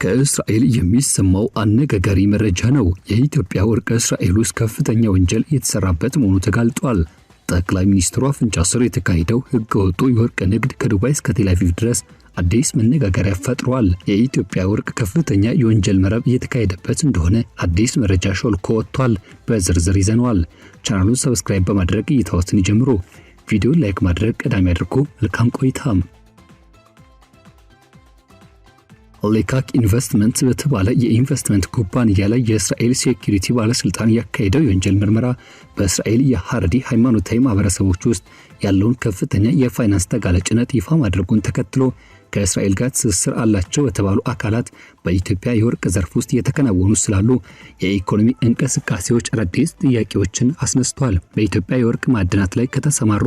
ከእስራኤል የሚሰማው አነጋጋሪ መረጃ ነው። የኢትዮጵያ ወርቅ እስራኤል ውስጥ ከፍተኛ ወንጀል የተሰራበት መሆኑ ተጋልጧል። ጠቅላይ ሚኒስትሩ አፍንጫ ስር የተካሄደው ህገወጡ የወርቅ ንግድ ከዱባይ እስከ ቴል አቪቭ ድረስ አዲስ መነጋገሪያ ፈጥሯል። የኢትዮጵያ ወርቅ ከፍተኛ የወንጀል መረብ እየተካሄደበት እንደሆነ አዲስ መረጃ ሾልኮ ወጥቷል። በዝርዝር ይዘነዋል። ቻናሉን ሰብስክራይብ በማድረግ እይታዎትን ይጀምሩ። ቪዲዮን ላይክ ማድረግ ቀዳሚ አድርጉ። መልካም ቆይታ። ሌካክ ኢንቨስትመንት በተባለ የኢንቨስትመንት ኩባንያ ላይ የእስራኤል ሴኩሪቲ ባለስልጣን ያካሄደው የወንጀል ምርመራ በእስራኤል የሐረዲ ሃይማኖታዊ ማህበረሰቦች ውስጥ ያለውን ከፍተኛ የፋይናንስ ተጋላጭነት ይፋ ማድረጉን ተከትሎ ከእስራኤል ጋር ትስስር አላቸው የተባሉ አካላት በኢትዮጵያ የወርቅ ዘርፍ ውስጥ የተከናወኑ ስላሉ የኢኮኖሚ እንቅስቃሴዎች አዳዲስ ጥያቄዎችን አስነስቷል። በኢትዮጵያ የወርቅ ማዕድናት ላይ ከተሰማሩ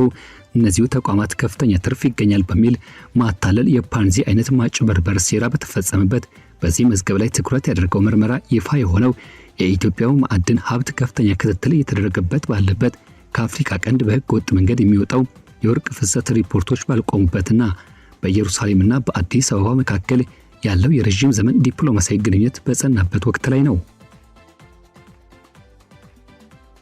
እነዚሁ ተቋማት ከፍተኛ ትርፍ ይገኛል በሚል ማታለል የፓንዚ አይነት ማጭበርበር ሴራ በተፈጸመበት በዚህ መዝገብ ላይ ትኩረት ያደረገው ምርመራ ይፋ የሆነው የኢትዮጵያው ማዕድን ሀብት ከፍተኛ ክትትል እየተደረገበት ባለበት ከአፍሪካ ቀንድ በህገ ወጥ መንገድ የሚወጣው የወርቅ ፍሰት ሪፖርቶች ባልቆሙበትና በኢየሩሳሌምና በአዲስ አበባ መካከል ያለው የረጅም ዘመን ዲፕሎማሲያዊ ግንኙነት በጸናበት ወቅት ላይ ነው።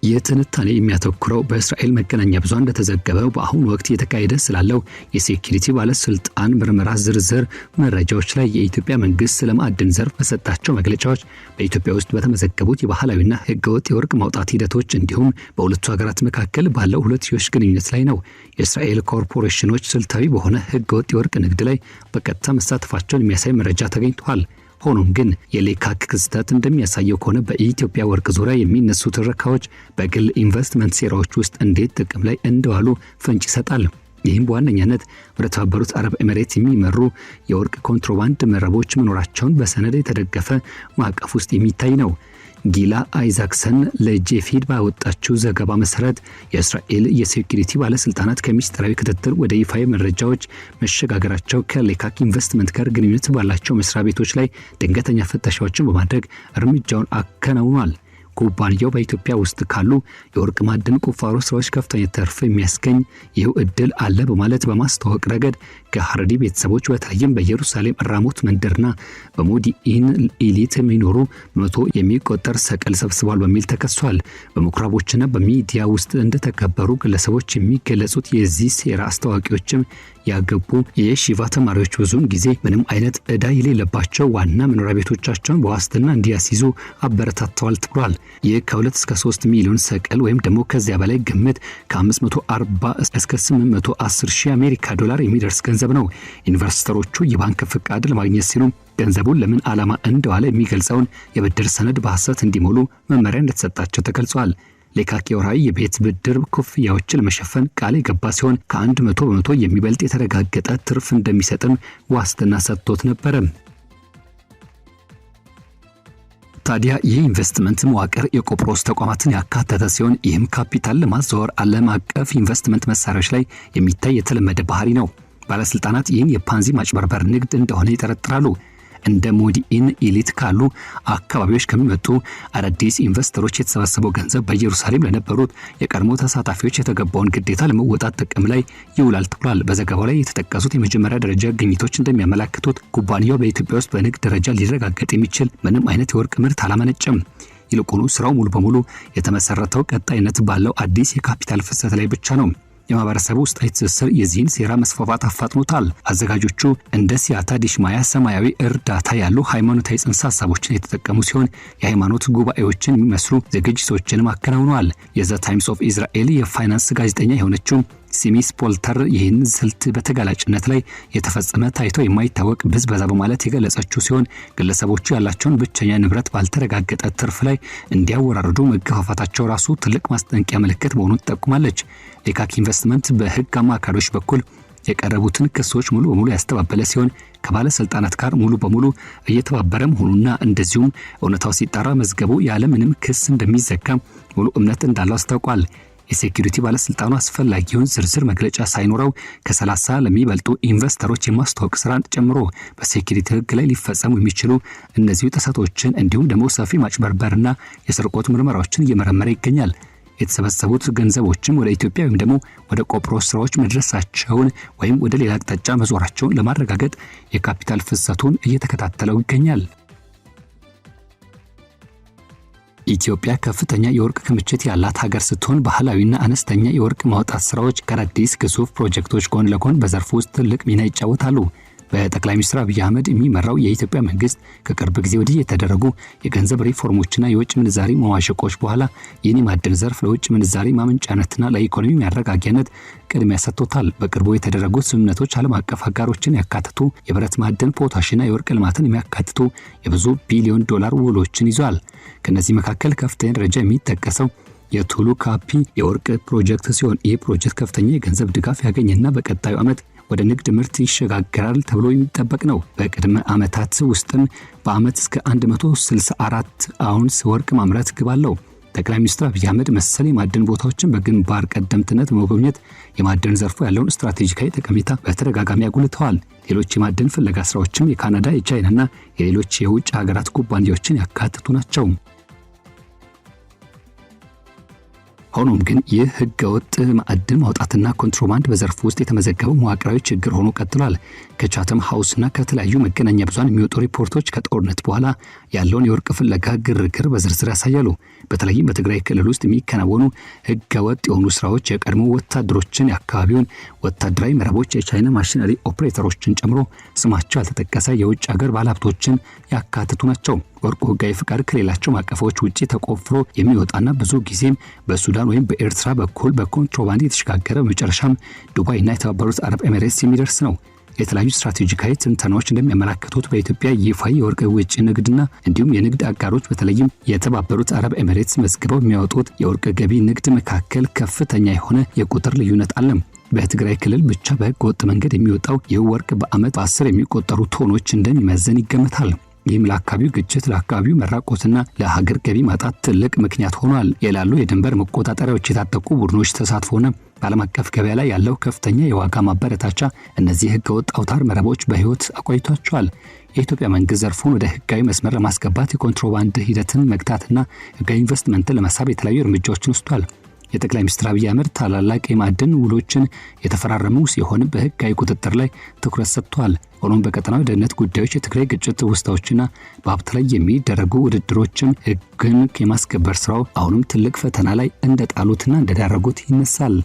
የትንታኔ የሚያተኩረው በእስራኤል መገናኛ ብዙሃን እንደተዘገበው በአሁኑ ወቅት የተካሄደ ስላለው የሴኩሪቲ ባለስልጣን ምርመራ ዝርዝር መረጃዎች ላይ የኢትዮጵያ መንግስት ስለማዕድን ዘርፍ በሰጣቸው መግለጫዎች በኢትዮጵያ ውስጥ በተመዘገቡት የባህላዊና ህገወጥ የወርቅ ማውጣት ሂደቶች እንዲሁም በሁለቱ ሀገራት መካከል ባለው ሁለትዮሽ ግንኙነት ላይ ነው። የእስራኤል ኮርፖሬሽኖች ስልታዊ በሆነ ህገወጥ የወርቅ ንግድ ላይ በቀጥታ መሳተፋቸውን የሚያሳይ መረጃ ተገኝቷል። ሆኖም ግን የሌካክ ክስተት እንደሚያሳየው ከሆነ በኢትዮጵያ ወርቅ ዙሪያ የሚነሱ ትረካዎች በግል ኢንቨስትመንት ሴራዎች ውስጥ እንዴት ጥቅም ላይ እንደዋሉ ፍንጭ ይሰጣል። ይህም በዋነኛነት ወደ ተባበሩት አረብ ኤሚሬት የሚመሩ የወርቅ ኮንትሮባንድ መረቦች መኖራቸውን በሰነድ የተደገፈ ማዕቀፍ ውስጥ የሚታይ ነው። ጊላ አይዛክሰን ለጄፊድ ባወጣችው ዘገባ መሰረት የእስራኤል የሴኩሪቲ ባለስልጣናት ከሚስጥራዊ ክትትል ወደ ይፋዊ መረጃዎች መሸጋገራቸው ከሌካክ ኢንቨስትመንት ጋር ግንኙነት ባላቸው መስሪያ ቤቶች ላይ ድንገተኛ ፍተሻዎችን በማድረግ እርምጃውን አከናውኗል። ኩባንያው በኢትዮጵያ ውስጥ ካሉ የወርቅ ማዕድን ቁፋሮ ስራዎች ከፍተኛ ትርፍ የሚያስገኝ ይህ እድል አለ በማለት በማስተዋወቅ ረገድ ከሐረዲ ቤተሰቦች በተለይም በኢየሩሳሌም ራሞት መንደርና በሞዲኢን ኢሊት የሚኖሩ በመቶ የሚቆጠር ሰቀል ሰብስቧል በሚል ተከሷል። በምኩራቦችና በሚዲያ ውስጥ እንደተከበሩ ግለሰቦች የሚገለጹት የዚህ ሴራ አስተዋቂዎችም ያገቡ የሺቫ ተማሪዎች ብዙውን ጊዜ ምንም አይነት ዕዳ የሌለባቸው ዋና መኖሪያ ቤቶቻቸውን በዋስትና እንዲያስይዙ አበረታተዋል ተብሏል። ይህ ከ2 እስከ 3 ሚሊዮን ሰቀል ወይም ደግሞ ከዚያ በላይ ግምት ከ540 እስከ 810 ሺህ አሜሪካ ዶላር የሚደርስ ገንዘብ ነው። ኢንቨስተሮቹ የባንክ ፍቃድ ለማግኘት ሲሉ ገንዘቡን ለምን ዓላማ እንደዋለ የሚገልጸውን የብድር ሰነድ በሐሰት እንዲሞሉ መመሪያ እንደተሰጣቸው ተገልጿል። ሌካክ የወርሃዊ የቤት ብድር ክፍያዎችን ለመሸፈን ቃል የገባ ሲሆን ከ100 በመቶ የሚበልጥ የተረጋገጠ ትርፍ እንደሚሰጥም ዋስትና ሰጥቶት ነበር። ታዲያ ይህ ኢንቨስትመንት መዋቅር የቆጵሮስ ተቋማትን ያካተተ ሲሆን ይህም ካፒታል ለማዘዋወር ዓለም አቀፍ ኢንቨስትመንት መሳሪያዎች ላይ የሚታይ የተለመደ ባህሪ ነው። ባለስልጣናት ይህን የፓንዚ ማጭበርበር ንግድ እንደሆነ ይጠረጥራሉ። እንደ ሞዲኢን ኢሊት ካሉ አካባቢዎች ከሚመጡ አዳዲስ ኢንቨስተሮች የተሰበሰበው ገንዘብ በኢየሩሳሌም ለነበሩት የቀድሞ ተሳታፊዎች የተገባውን ግዴታ ለመወጣት ጥቅም ላይ ይውላል ተብሏል። በዘገባው ላይ የተጠቀሱት የመጀመሪያ ደረጃ ግኝቶች እንደሚያመለክቱት ኩባንያው በኢትዮጵያ ውስጥ በንግድ ደረጃ ሊረጋገጥ የሚችል ምንም አይነት የወርቅ ምርት አላመነጨም። ይልቁኑ ስራው ሙሉ በሙሉ የተመሰረተው ቀጣይነት ባለው አዲስ የካፒታል ፍሰት ላይ ብቻ ነው። የማህበረሰቡ ውስጣዊ ትስስር የዚህን ሴራ መስፋፋት አፋጥኖታል። አዘጋጆቹ እንደ ሲያታ ዲሽማያ ሰማያዊ እርዳታ ያሉ ሃይማኖታዊ ጽንሰ ሀሳቦችን የተጠቀሙ ሲሆን የሃይማኖት ጉባኤዎችን የሚመስሉ ዝግጅቶችንም አከናውነዋል። የዘ ታይምስ ኦፍ ኢዝራኤል የፋይናንስ ጋዜጠኛ የሆነችው ሲሚስ ፖልተር ይህን ስልት በተጋላጭነት ላይ የተፈጸመ ታይቶ የማይታወቅ ብዝበዛ በማለት የገለጸችው ሲሆን ግለሰቦቹ ያላቸውን ብቸኛ ንብረት ባልተረጋገጠ ትርፍ ላይ እንዲያወራርዱ መገፋፋታቸው ራሱ ትልቅ ማስጠንቀቂያ ምልክት መሆኑን ትጠቁማለች። ሌካክ ኢንቨስትመንት በህግ አማካሪዎች በኩል የቀረቡትን ክሶች ሙሉ በሙሉ ያስተባበለ ሲሆን ከባለስልጣናት ጋር ሙሉ በሙሉ እየተባበረ መሆኑና እንደዚሁም እውነታው ሲጣራ መዝገቡ ያለ ምንም ክስ እንደሚዘጋ ሙሉ እምነት እንዳለው አስታውቋል። የሴኩሪቲ ባለስልጣኑ አስፈላጊውን ዝርዝር መግለጫ ሳይኖረው ከ30 ለሚበልጡ ኢንቨስተሮች የማስተዋወቅ ስራን ጨምሮ በሴኩሪቲ ህግ ላይ ሊፈጸሙ የሚችሉ እነዚህ ጥሰቶችን እንዲሁም ደግሞ ሰፊ ማጭበርበርና የስርቆት ምርመራዎችን እየመረመረ ይገኛል። የተሰበሰቡት ገንዘቦችም ወደ ኢትዮጵያ ወይም ደግሞ ወደ ቆጵሮስ ስራዎች መድረሳቸውን ወይም ወደ ሌላ አቅጣጫ መዞራቸውን ለማረጋገጥ የካፒታል ፍሰቱን እየተከታተለው ይገኛል። ኢትዮጵያ ከፍተኛ የወርቅ ክምችት ያላት ሀገር ስትሆን ባህላዊና አነስተኛ የወርቅ ማውጣት ስራዎች ከአዳዲስ ግዙፍ ፕሮጀክቶች ጎን ለጎን በዘርፉ ውስጥ ትልቅ ሚና ይጫወታሉ። በጠቅላይ ሚኒስትር አብይ አህመድ የሚመራው የኢትዮጵያ መንግስት ከቅርብ ጊዜ ወዲህ የተደረጉ የገንዘብ ሪፎርሞችና የውጭ ምንዛሪ መዋዠቆች በኋላ ይህን የማዕድን ዘርፍ ለውጭ ምንዛሪ ማመንጫነትና ለኢኮኖሚ ማረጋጊያነት ቅድሚያ ሰጥቶታል። በቅርቡ የተደረጉት ስምምነቶች ዓለም አቀፍ አጋሮችን ያካትቱ የብረት ማዕድን፣ ፖታሽና የወርቅ ልማትን የሚያካትቱ የብዙ ቢሊዮን ዶላር ውሎችን ይዟል። ከነዚህ መካከል ከፍተኛ ደረጃ የሚጠቀሰው የቱሉ ካፒ የወርቅ ፕሮጀክት ሲሆን ይህ ፕሮጀክት ከፍተኛ የገንዘብ ድጋፍ ያገኘና በቀጣዩ ዓመት ወደ ንግድ ምርት ይሸጋገራል ተብሎ የሚጠበቅ ነው። በቅድመ ዓመታት ውስጥም በዓመት እስከ 164 አውንስ ወርቅ ማምረት ግብ አለው። ጠቅላይ ሚኒስትር አብይ አህመድ መሰል የማዕድን ቦታዎችን በግንባር ቀደምትነት በመጎብኘት የማዕድን ዘርፉ ያለውን ስትራቴጂካዊ ጠቀሜታ በተደጋጋሚ አጉልተዋል። ሌሎች የማዕድን ፍለጋ ስራዎችም የካናዳ፣ የቻይናና የሌሎች የውጭ ሀገራት ኩባንያዎችን ያካትቱ ናቸው። ሆኖም ግን ይህ ህገወጥ ማዕድን ማውጣትና ኮንትሮባንድ በዘርፉ ውስጥ የተመዘገበው መዋቅራዊ ችግር ሆኖ ቀጥሏል። ከቻተም ሃውስና ከተለያዩ መገናኛ ብዙሃን የሚወጡ ሪፖርቶች ከጦርነት በኋላ ያለውን የወርቅ ፍለጋ ግርግር በዝርዝር ያሳያሉ። በተለይም በትግራይ ክልል ውስጥ የሚከናወኑ ህገወጥ የሆኑ ስራዎች የቀድሞ ወታደሮችን፣ የአካባቢውን ወታደራዊ መረቦች፣ የቻይና ማሽነሪ ኦፕሬተሮችን ጨምሮ ስማቸው ያልተጠቀሰ የውጭ ሀገር ባለሀብቶችን ያካትቱ ናቸው። ወርቁ ህጋዊ ፍቃድ ከሌላቸው ማቀፎች ውጪ ተቆፍሮ የሚወጣና ብዙ ጊዜም በሱዳን ወይም በኤርትራ በኩል በኮንትሮባንድ የተሸጋገረ በመጨረሻም ዱባይና የተባበሩት አረብ ኤሚሬትስ የሚደርስ ነው። የተለያዩ ስትራቴጂካዊ ትንተናዎች እንደሚያመለክቱት በኢትዮጵያ ይፋዊ የወርቅ ውጭ ንግድና እንዲሁም የንግድ አጋሮች በተለይም የተባበሩት አረብ ኤሚሬትስ መዝግበው የሚያወጡት የወርቅ ገቢ ንግድ መካከል ከፍተኛ የሆነ የቁጥር ልዩነት አለ። በትግራይ ክልል ብቻ በህገ ወጥ መንገድ የሚወጣው ይህ ወርቅ በዓመት በ10 የሚቆጠሩ ቶኖች እንደሚመዘን ይገመታል። ይህም ለአካባቢው ግጭት፣ ለአካባቢው መራቆትና ለሀገር ገቢ ማጣት ትልቅ ምክንያት ሆኗል ይላሉ የድንበር መቆጣጠሪያዎች የታጠቁ ቡድኖች ተሳትፎና በዓለም አቀፍ ገበያ ላይ ያለው ከፍተኛ የዋጋ ማበረታቻ እነዚህ ህገወጥ አውታር መረቦች በህይወት አቆይቷቸዋል። የኢትዮጵያ መንግስት ዘርፉን ወደ ህጋዊ መስመር ለማስገባት የኮንትሮባንድ ሂደትን መግታትና ህጋዊ ኢንቨስትመንትን ለመሳብ የተለያዩ እርምጃዎችን ወስዷል። የጠቅላይ ሚኒስትር አብይ አህመድ ታላላቅ የማዕድን ውሎችን የተፈራረሙ ሲሆን በህጋዊ ቁጥጥር ላይ ትኩረት ሰጥቷል። ሆኖም በቀጠናዊ ደህንነት ጉዳዮች፣ የትግራይ ግጭት ውስታዎችና በሀብት ላይ የሚደረጉ ውድድሮችን ህግን የማስከበር ስራው አሁንም ትልቅ ፈተና ላይ እንደጣሉትና እንደዳረጉት ይነሳል።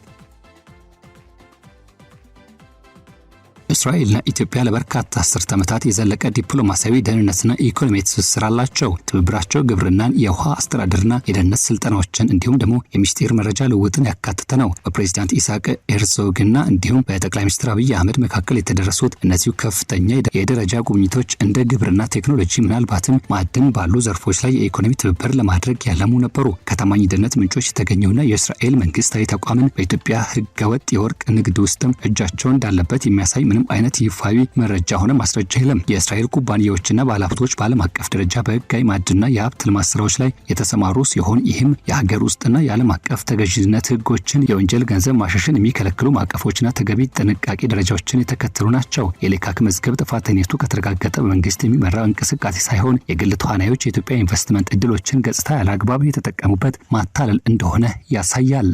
እስራኤልና ኢትዮጵያ ለበርካታ አስርት ዓመታት የዘለቀ ዲፕሎማሲያዊ ደህንነትና ኢኮኖሚ ትስስር አላቸው። ትብብራቸው ግብርናን፣ የውሃ አስተዳደርና የደህንነት ስልጠናዎችን እንዲሁም ደግሞ የሚስጥር መረጃ ልውውጥን ያካተተ ነው። በፕሬዝዳንት ኢሳቅ ሄርዞግና እንዲሁም በጠቅላይ ሚኒስትር አብይ አህመድ መካከል የተደረሱት እነዚሁ ከፍተኛ የደረጃ ጉብኝቶች እንደ ግብርና፣ ቴክኖሎጂ ምናልባትም ማዕድን ባሉ ዘርፎች ላይ የኢኮኖሚ ትብብር ለማድረግ ያለሙ ነበሩ። ከታማኝ ደህንነት ምንጮች የተገኘውና የእስራኤል መንግስታዊ ተቋምን በኢትዮጵያ ህገወጥ የወርቅ ንግድ ውስጥም እጃቸው እንዳለበት የሚያሳይ ምንም አይነት ይፋዊ መረጃ ሆነ ማስረጃ የለም። የእስራኤል ኩባንያዎችና ባለሀብቶች በዓለም አቀፍ ደረጃ በህጋዊ ማዕድንና የሀብት ልማት ስራዎች ላይ የተሰማሩ ሲሆን ይህም የሀገር ውስጥና የዓለም አቀፍ ተገዥነት ህጎችን፣ የወንጀል ገንዘብ ማሸሽን የሚከለክሉ ማዕቀፎችና ተገቢ ጥንቃቄ ደረጃዎችን የተከተሉ ናቸው። የሌካክ መዝገብ ጥፋተኝነቱ ከተረጋገጠ በመንግስት የሚመራው እንቅስቃሴ ሳይሆን የግል ተዋናዮች የኢትዮጵያ ኢንቨስትመንት እድሎችን ገጽታ ያለ አግባብ የተጠቀሙበት ማታለል እንደሆነ ያሳያል።